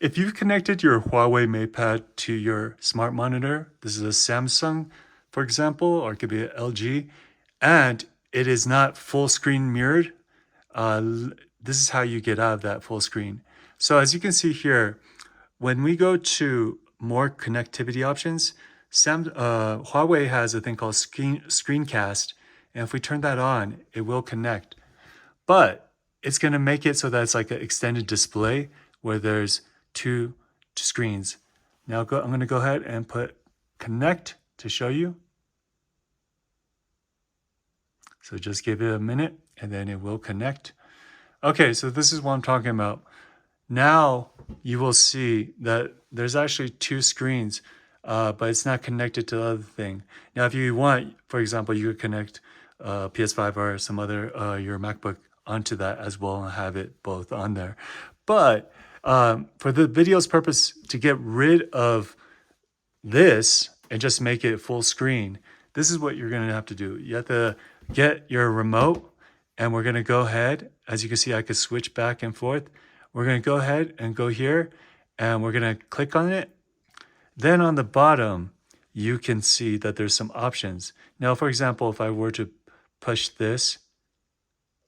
If you've connected your Huawei MatePad to your smart monitor, this is a Samsung, for example, or it could be an LG, and it is not full screen mirrored, this is how you get out of that full screen. So as you can see here, when we go to more connectivity options, Huawei has a thing called screencast, and if we turn that on, it will connect. But it's going to make it so that it's like an extended display where there's two screens. Now I'm going to go ahead and put connect to show you. So just give it a minute and then it will connect. Okay, so this is what I'm talking about. Now you will see that there's actually two screens, but it's not connected to the other thing. Now, if you want, for example, you could connect PS5 or some other, your MacBook onto that as well and have it both on there. But for the video's purpose, to get rid of this and just make it full screen, this is what you're going to have to do. You have to get your remote, and we're going to go ahead. As you can see, I could switch back and forth. We're going to go ahead and go here, and we're going to click on it. Then on the bottom, you can see that there's some options. Now, for example, if I were to push this,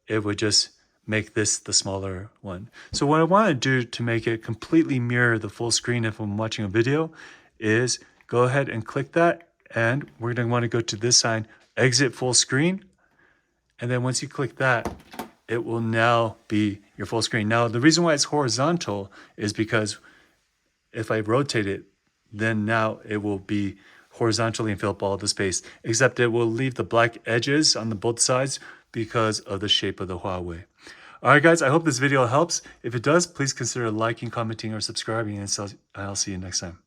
it would just make this the smaller one. So what I want to do to make it completely mirror the full screen if I'm watching a video is go ahead and click that, and we're going to want to go to this sign, exit full screen. And then once you click that, it will now be your full screen. Now, the reason why it's horizontal is because if I rotate it, then now it will be horizontally and fill up all the space, except it will leave the black edges on the both sides because of the shape of the Huawei. All right, guys, I hope this video helps. If it does, please consider liking, commenting, or subscribing, and I'll see you next time.